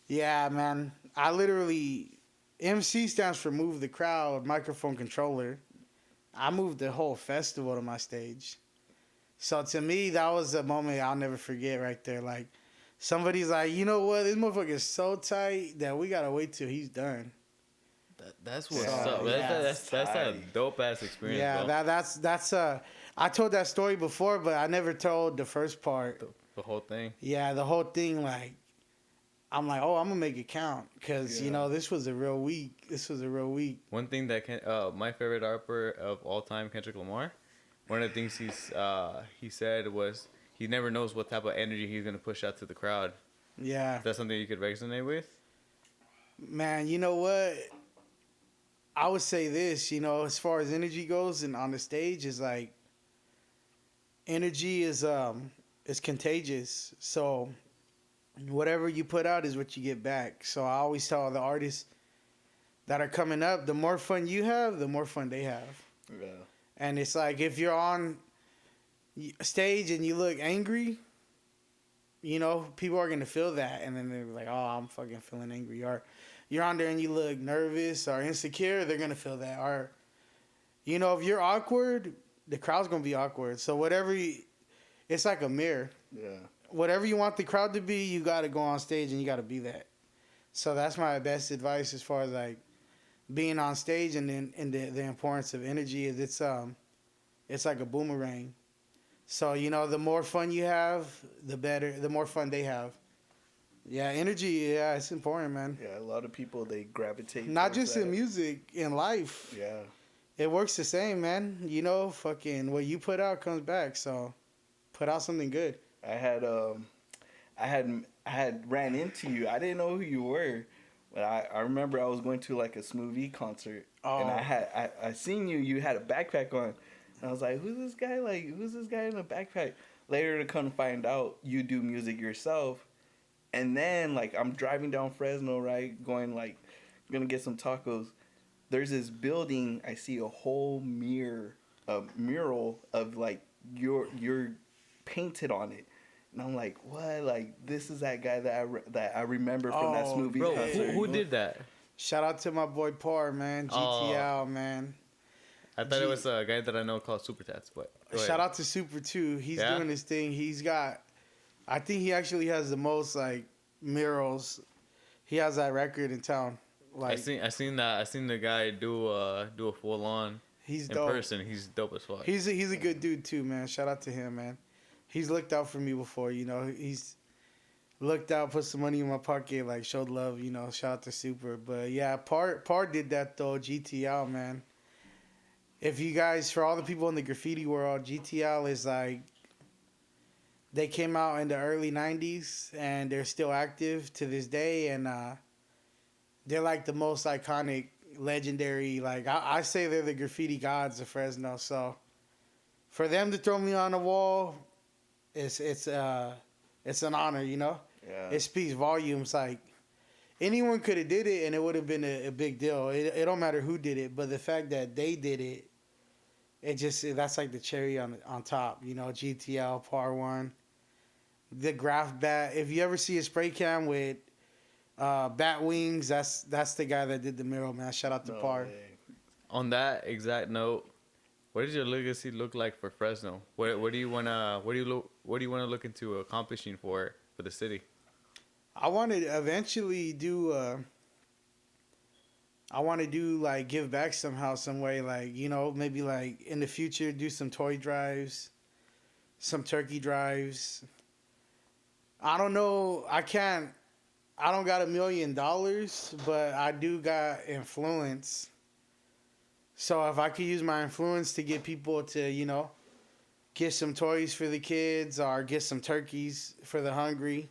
yeah, man. I literally, MC stands for move the crowd, microphone controller. I moved the whole festival to my stage. So to me, that was a moment I'll never forget right there. Like, somebody's like, you know what? This motherfucker is so tight that we got to wait till he's done. That's what's up. That's a dope-ass experience, yeah, bro. that's I told that story before, but I never told the first part. The whole thing? Yeah, the whole thing, like, I'm like, oh, I'm going to make it count. Because, this was a real week. One thing that my favorite rapper of all time, Kendrick Lamar, one of the things he said was he never knows what type of energy he's going to push out to the crowd. Yeah. Is that something you could resonate with? Man, you know what? I would say this, as far as energy goes and on the stage, is like, energy is contagious. So whatever you put out is what you get back. So I always tell the artists that are coming up, the more fun you have, the more fun they have. Yeah. And it's like, if you're on stage and you look angry, people are gonna feel that, and then they're like, "Oh, I'm fucking feeling angry," or you're on there and you look nervous or insecure. They're gonna feel that, or if you're awkward, the crowd's gonna be awkward. So it's like a mirror. Yeah. Whatever you want the crowd to be, you gotta go on stage and you gotta be that. So that's my best advice as far as like being on stage, and then the importance of energy is it's like a boomerang. So the more fun you have, the better. The more fun they have. Yeah, energy. Yeah, it's important, man. Yeah, a lot of people they gravitate. Not just in music, in life. Yeah. It works the same, man. Fucking what you put out comes back. So, put out something good. I had ran into you. I didn't know who you were, but I remember I was going to like a Smoothie concert, and I seen you. You had a backpack on, and I was like, "Who's this guy? Who's this guy in a backpack?" Later to come to find out, you do music yourself, and then like I'm driving down Fresno, right, gonna get some tacos. There's this building. I see a whole mural of like you're painted on it. And I'm like, what? Like, this is that guy that I remember from that Smoothie concert. Who did that? Shout out to my boy Par, man. GTL, man. I thought it was a guy that I know called Super Tats, but shout out to Super too. He's doing his thing. I think he actually has the most like murals. He has that record in town. Like I seen the guy do a full on. He's in dope. person. He's dope as fuck. He's a good dude too, man. Shout out to him, man. He's looked out for me before, He's looked out, put some money in my pocket, like showed love, Shout out to Super. But yeah, Par did that though. GTL, man. If you guys, for all the people in the graffiti world, GTL is like, they came out in the early 90s and they're still active to this day, and they're like the most iconic, legendary. Like I say, they're the graffiti gods of Fresno. So for them to throw me on the wall, it's an honor, Yeah. It speaks volumes. Like anyone could have did it and it would have been a big deal. It don't matter who did it, but the fact that they did it, that's like the cherry on top. GTL, Par One, the graph bat. If you ever see a spray can with bat wings, that's the guy that did the mural, man. Shout out to Par. Way. On that exact note, what does your legacy look like for Fresno? What do you wanna look into accomplishing for the city? I want to eventually do. I want to do like give back somehow, some way. Like maybe like in the future do some toy drives, some turkey drives. I don't know. I don't got $1 million, but I do got influence. So if I could use my influence to get people to, get some toys for the kids or get some turkeys for the hungry,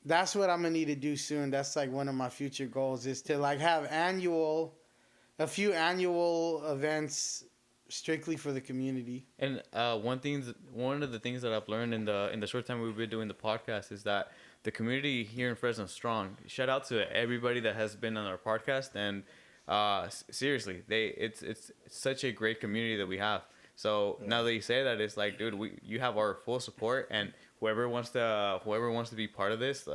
that's what I'm going to need to do soon. That's like one of my future goals, is to like have a few annual events strictly for the community. And one of the things that I've learned in the short time we've been doing the podcast is that the community here in Fresno is strong. Shout out to everybody that has been on our podcast, and seriously, it's such a great community that we have. So now that you say that, it's like, dude, you have our full support, and whoever wants to be part of this,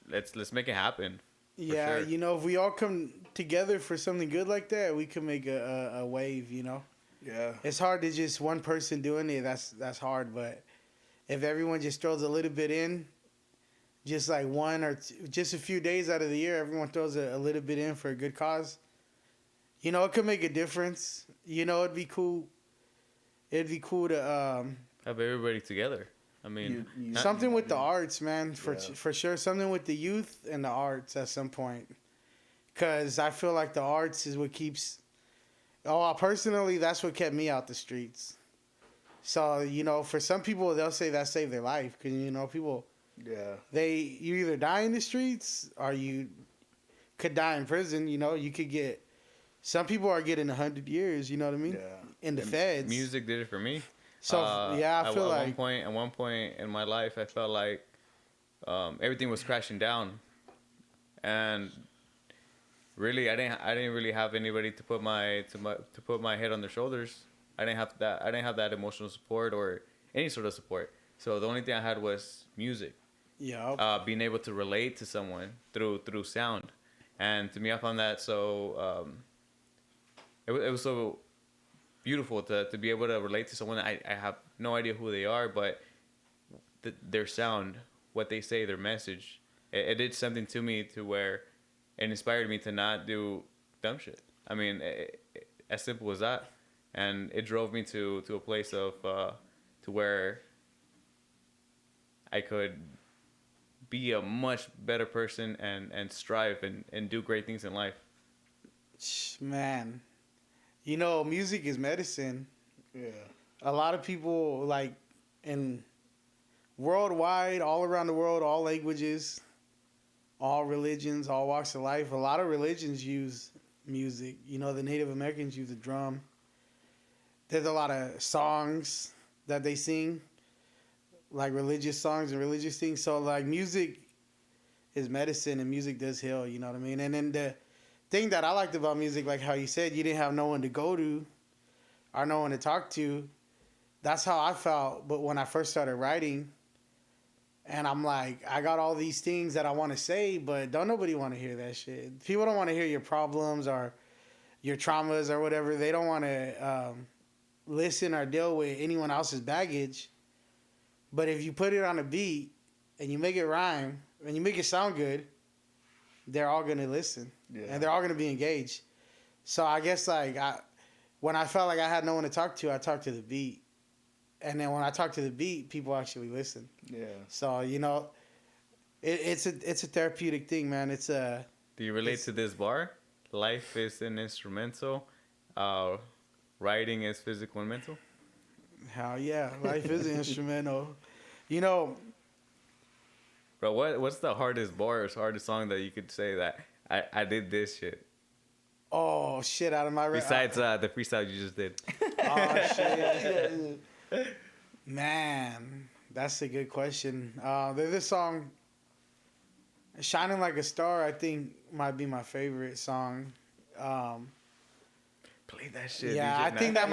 let's make it happen. Yeah, sure. If we all come together for something good like that, we can make a wave. Yeah, it's hard to just one person doing it. That's hard, but if everyone just throws a little bit in, just like one or two, just a few days out of the year, everyone throws a little bit in for a good cause. It could make a difference. It'd be cool. It'd be cool to have everybody together. I mean, something with the arts, man, for sure. Something with the youth and the arts at some point, because I feel like the arts is what keeps. Personally, that's what kept me out the streets. So for some people, they'll say that saved their life, because people. Yeah. You either die in the streets or you could die in prison. You could get. Some people are getting 100 years. You know what I mean? Yeah. In the feds. Music did it for me. So I feel like at one point in my life, I felt like everything was crashing down, and really, I didn't really have anybody to put my head on their shoulders. I didn't have that emotional support or any sort of support. So the only thing I had was music. Yeah. Being able to relate to someone through sound, and to me, I found that so. It was so beautiful to be able to relate to someone. I have no idea who they are, but their sound, what they say, their message, it did something to me to where it inspired me to not do dumb shit. I mean, as simple as that, and it drove me to a place of to where I could be a much better person and strive and do great things in life. Man, you know, music is medicine. Yeah. A lot of people, like, in worldwide, all around the world, all languages, all religions, all walks of life, a lot of religions use music. You know, the Native Americans use the drum. There's a lot of songs that they sing, like religious songs and religious things. So, like, music is medicine, and music does heal, you know what I mean? And then the thing that I liked about music, like how you said, you didn't have no one to go to or no one to talk to. That's how I felt. But when I first started writing, and I'm like, I got all these things that I want to say, but don't nobody want to hear that shit. People don't want to hear your problems or your traumas or whatever. They don't want to listen or deal with anyone else's baggage. But if you put it on a beat and you make it rhyme and you make it sound good, they're all going to listen. Yeah. And they're all going to be engaged. So I guess, like, when I felt like I had no one to talk to, I talked to the beat. And then when I talk to the beat, people actually listen. Yeah. So, you know, it's a therapeutic thing, man. It's a. Do you relate to this bar? Life is an instrumental. Writing is physical and mental. Hell yeah, life is an instrumental. You know. Bro, what's the hardest bar or hardest song that you could say that I did this shit? Oh shit! Out of my. Besides the freestyle you just did. Oh shit. Man, that's a good question. There's this song, "Shining Like a Star," I think might be my favorite song. Play that shit. Yeah, I think that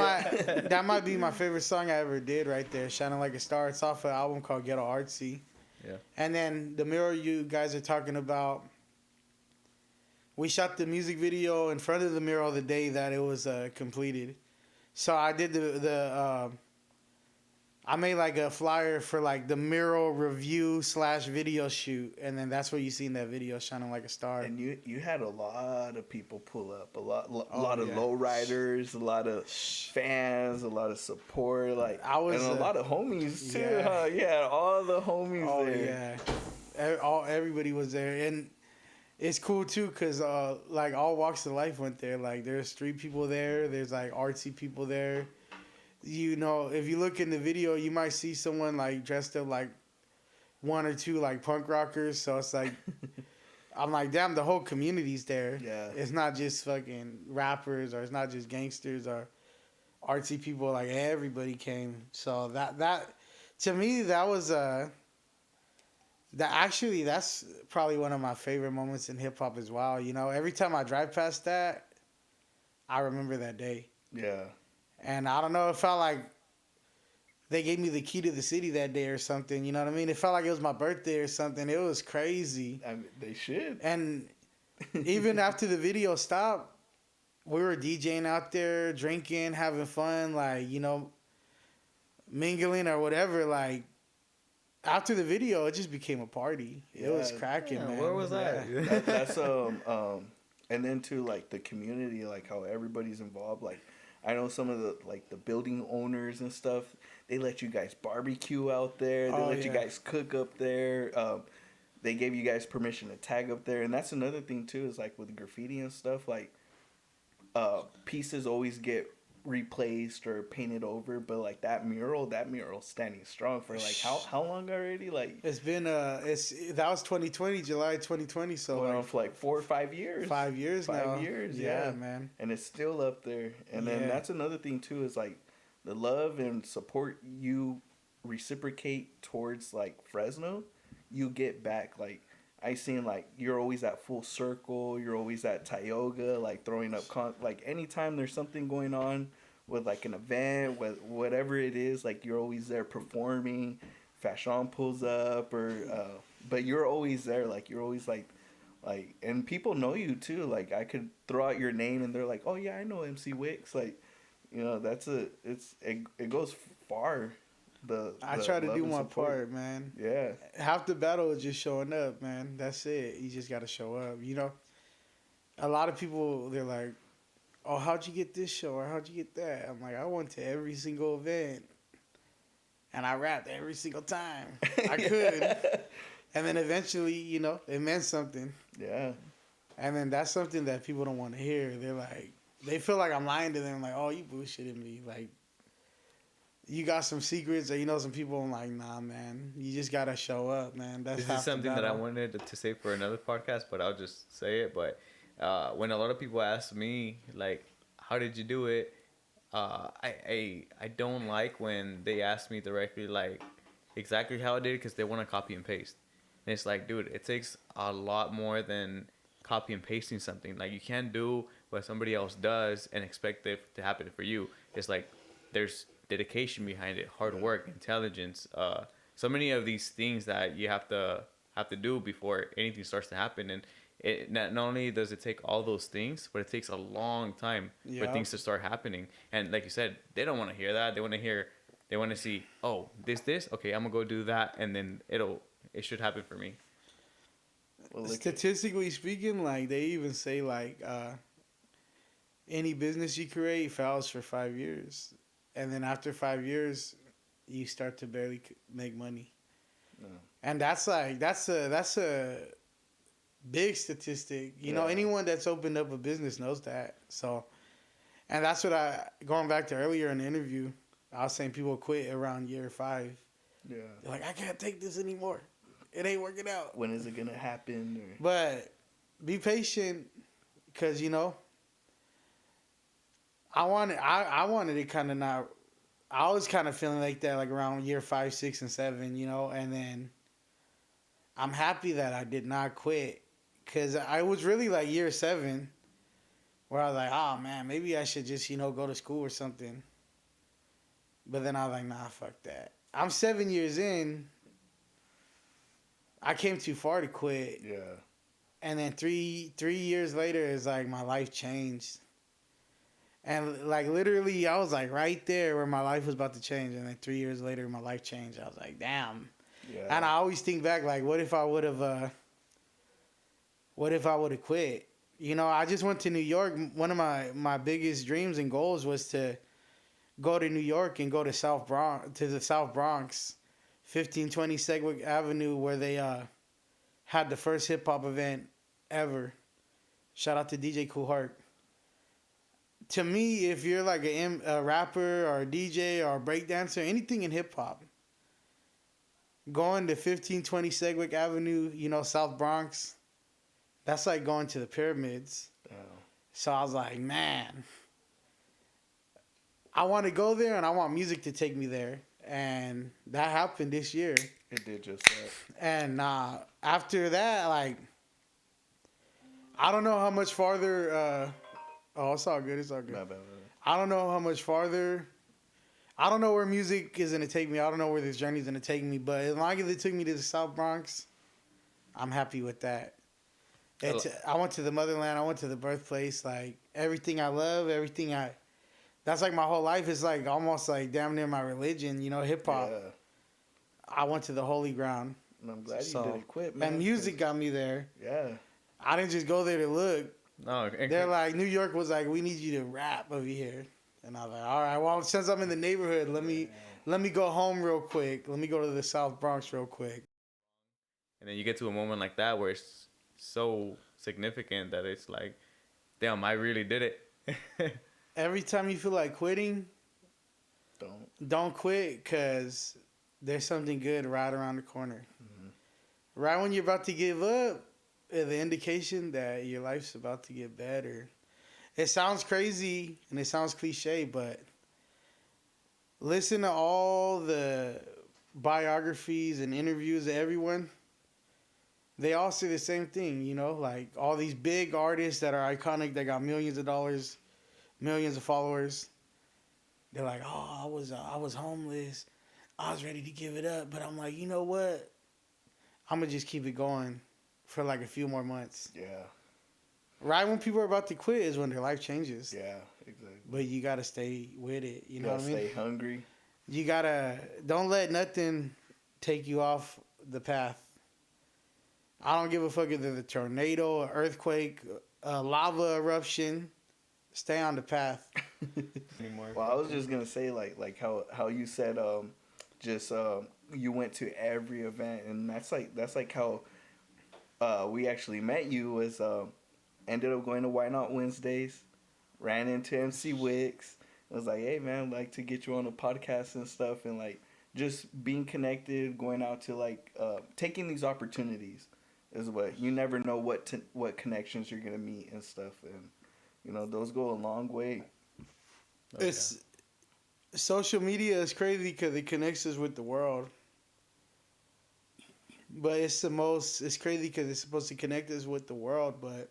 might be my favorite song I ever did right there. "Shining Like a Star." It's off an album called Ghetto Artsy. Yeah. And then the mirror you guys are talking about, we shot the music video in front of the mural the day that it was completed. So I did I made like a flyer for like the mural review / video shoot, and then that's what you see in that video, "Shining Like a Star." And you had a lot of people pull up, a lot of lowriders, a lot of fans, a lot of support, like and a lot of homies too. Yeah, huh? Yeah, all the homies there. Yeah, everybody was there, and it's cool too because like all walks of life went there. Like there's street people there, there's like artsy people there. You know, if you look in the video, you might see someone like dressed up like one or two like punk rockers. So it's like, I'm like, damn, the whole community's there. Yeah. It's not just fucking rappers or it's not just gangsters or artsy people. Like everybody came. So that to me, that was that's probably one of my favorite moments in hip hop as well. You know, every time I drive past that, I remember that day. Yeah. And I don't know, it felt like they gave me the key to the city that day or something. You know what I mean? It felt like it was my birthday or something. It was crazy. I mean, they should. And even after the video stopped, we were DJing out there, drinking, having fun, like, you know, mingling or whatever. Like, after the video, it just became a party. Yeah. It was cracking, man. Where was that? That's and then too, like, the community, like, how everybody's involved, like, I know some of the building owners and stuff, they let you guys barbecue out there. They let you guys cook up there. They gave you guys permission to tag up there. And that's another thing, too, is like with graffiti and stuff, like pieces always get replaced or painted over. But like that mural's standing strong for like how long already? Like it's been that was 2020, July 2020. So well, for like 4 or 5 years. 5 years now. 5 years, yeah, man. And it's still up there. And then that's another thing too is like the love and support you reciprocate towards like Fresno, you get back. Like I seen like you're always at Full Circle, you're always at Tioga, like throwing up like anytime there's something going on with like an event, with whatever it is, like you're always there performing, Fashion pulls up, or but you're always there. Like you're always like, and people know you too. Like I could throw out your name, and they're like, "Oh yeah, I know MC Wicks." Like, you know, it goes far. I try to do my part, man. Yeah. Half the battle is just showing up, man. That's it. You just got to show up. You know, a lot of people, they're like, "Oh, how'd you get this show? Or how'd you get that?" I'm like, I went to every single event, and I rapped every single time I could. And then eventually, you know, it meant something. Yeah. And then that's something that people don't want to hear. They're like, they feel like I'm lying to them. Like, oh, you bullshitting me. Like, you got some secrets, or you know some people. I'm like, nah, man. You just gotta show up, man. That's this is something that I wanted to say for another podcast, but I'll just say it. But when a lot of people ask me, like, how did you do it? I don't like when they ask me directly, like, exactly how I did it, because they want to copy and paste. And it's like, dude, it takes a lot more than copy and pasting something. Like, you can't do what somebody else does and expect it to happen for you. It's like there's dedication behind it, hard work, intelligence, so many of these things that you have to do before anything starts to happen. And it not only does it take all those things, but it takes a long time for things to start happening. And like you said, they don't want to hear that. They want to see, oh, this, okay, I'm gonna go do that, and then it should happen for me. Well, statistically speaking, like they even say, like any business you create fails for 5 years. And then after 5 years, you start to barely make money. No. And that's a big statistic. You know, anyone that's opened up a business knows that. So, and that's what going back to earlier in the interview, I was saying people quit around year 5. Yeah. They're like, I can't take this anymore. It ain't working out. When is it going to happen? Or... But be patient, because, you know, I wanted it kind of not. I was kind of feeling like that, like around year 5, 6, and 7, you know. And then I'm happy that I did not quit, because I was really like year 7, where I was like, oh man, maybe I should just, you know, go to school or something. But then I was like, nah, fuck that. I'm 7 years in. I came too far to quit. Yeah. And then 3 years later, it's like my life changed. And, like, literally, I was, like, right there where my life was about to change. And then 3 years later, my life changed. I was like, damn. Yeah. And I always think back, like, what if I would have quit? You know, I just went to New York. One of my biggest dreams and goals was to go to New York and go to the South Bronx, 1520 Sedgwick Avenue, where they had the first hip-hop event ever. Shout out to DJ Kool Herc. To me, if you're like a rapper or a DJ or a breakdancer, anything in hip-hop, going to 1520 Sedgwick Avenue, you know, South Bronx, that's like going to the pyramids. Oh. So I was like, man, I want to go there, and I want music to take me there. And that happened this year. It did just that. And after that, like, I don't know how much farther... it's all good. It's all good. Bad. I don't know how much farther. I don't know where music is going to take me. I don't know where this journey is going to take me. But as long as it took me to the South Bronx, I'm happy with that. I went to the motherland. I went to the birthplace. Like, everything I love, that's like my whole life. Is like almost like damn near my religion, you know, hip hop. Yeah. I went to the holy ground. And I'm glad you didn't quit, man. And music got me there. Yeah. I didn't just go there to look. No, they're like, New York was like, we need you to rap over here. And I was like, all right, well, since I'm in the neighborhood, let me go home real quick. Let me go to the South Bronx real quick. And then you get to a moment like that where it's so significant that it's like, damn, I really did it. Every time you feel like quitting, don't quit, because there's something good right around the corner. Mm-hmm. Right when you're about to give up, the indication that your life's about to get better. It sounds crazy and it sounds cliche, but listen to all the biographies and interviews of everyone. They all say the same thing, you know, like all these big artists that are iconic, that got millions of dollars, millions of followers. They're like, oh, I was homeless. I was ready to give it up, but I'm like, you know what? I'm gonna just keep it going for like a few more months. Yeah. Right when people are about to quit is when their life changes. Yeah, exactly. But you gotta stay with it. You know what I mean? Stay hungry. You gotta don't let nothing take you off the path. I don't give a fuck if there's a tornado, an earthquake, a lava eruption. Stay on the path. Well, I was just gonna say like how you said you went to every event, and that's like how we actually met you. Was ended up going to Why Not Wednesdays, ran into Mcwicks. I was like, hey man, I'd like to get you on a podcast and stuff, and like just being connected, going out to like taking these opportunities is what you never know what connections you're gonna meet and stuff, and you know those go a long way. Okay. It's social media is crazy because it connects us with the world, but it's crazy because it's supposed to connect us with the world, but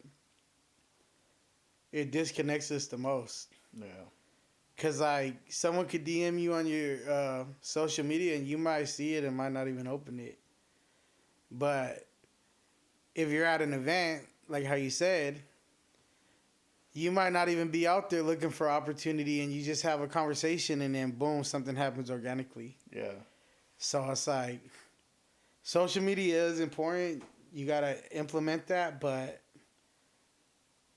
it disconnects us the most. Yeah. Cause like someone could DM you on your social media and you might see it and might not even open it. But if you're at an event, like how you said, you might not even be out there looking for opportunity, and you just have a conversation and then boom, something happens organically. Yeah. So it's like social media is important. You gotta implement that, but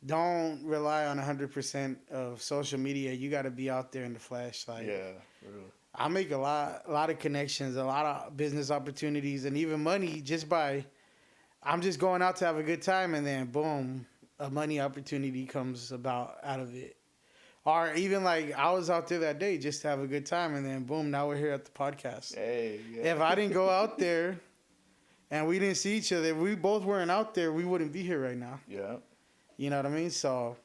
don't rely on 100% of social media. You got to be out there in the flesh. Like, yeah, for real. I make a lot of connections, a lot of business opportunities, and even money just by, I'm just going out to have a good time, and then boom, a money opportunity comes about out of it. Or even like I was out there that day just to have a good time, and then boom, now we're here at the podcast. Hey, yeah. If I didn't go out there and we didn't see each other, if we both weren't out there, we wouldn't be here right now. Yeah. You know what I mean? So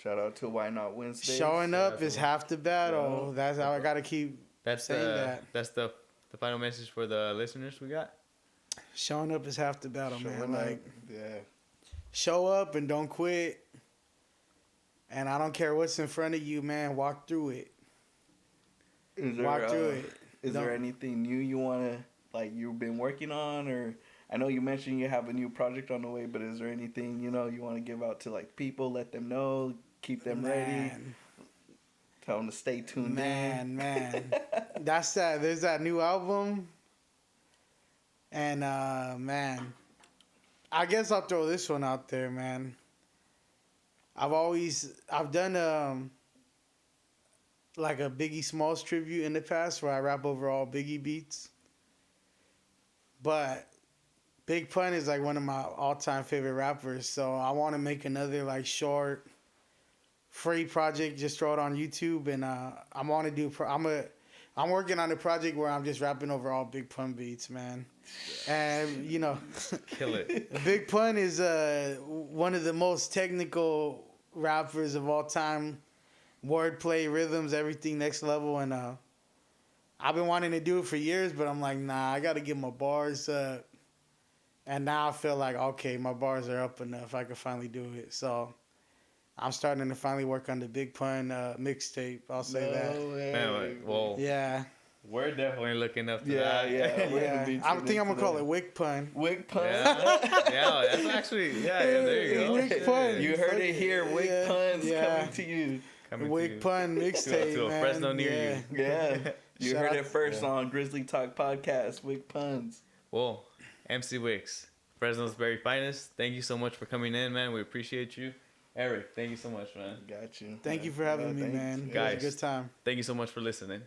shout out to Why Not Wednesday. Showing up is half the battle. Yeah. That's how I gotta keep saying that. That's the final message for the listeners we got. Showing up is half the battle, man. Like, yeah. Show up and don't quit. And I don't care what's in front of you, man. Walk through it. Walk through it. Is there anything new you wanna you've been working on, or I know you mentioned you have a new project on the way, but is there anything, you want to give out to people, let them know, keep them ready, tell them to stay tuned in? Man. There's that new album. And, man, I guess I'll throw this one out there, man. I've done, like a Biggie Smalls tribute in the past where I rap over all Biggie beats. But Big Pun is like one of my all-time favorite rappers, so I want to make another short, free project. Just throw it on YouTube, and I want to do. I'm working on a project where I'm just rapping over all Big Pun beats, man. And kill it. Big Pun is one of the most technical rappers of all time. Wordplay, rhythms, everything next level, and I've been wanting to do it for years, but I'm like, nah, I got to get my bars up. And now I feel like, okay, my bars are up enough. I can finally do it. So I'm starting to finally work on the Big Pun mixtape. I'll say that. Man, well, yeah. We're definitely looking up to that. Yeah. I think I'm going to call it Wick Pun. Wick Pun. Yeah, that's actually, there you go. Wick Pun. You heard it here. Wick Pun's coming to you. Wick Pun mixtape, to a Fresno near you. Yeah. You heard it first on Grizzly Talk Podcast. Wick Puns. Well, Mcwicks, Fresno's very finest. Thank you so much for coming in, man. We appreciate you. Eric, thank you so much, man. Got you. Thank you for having me, man. Guys, it was a good time. Thank you so much for listening.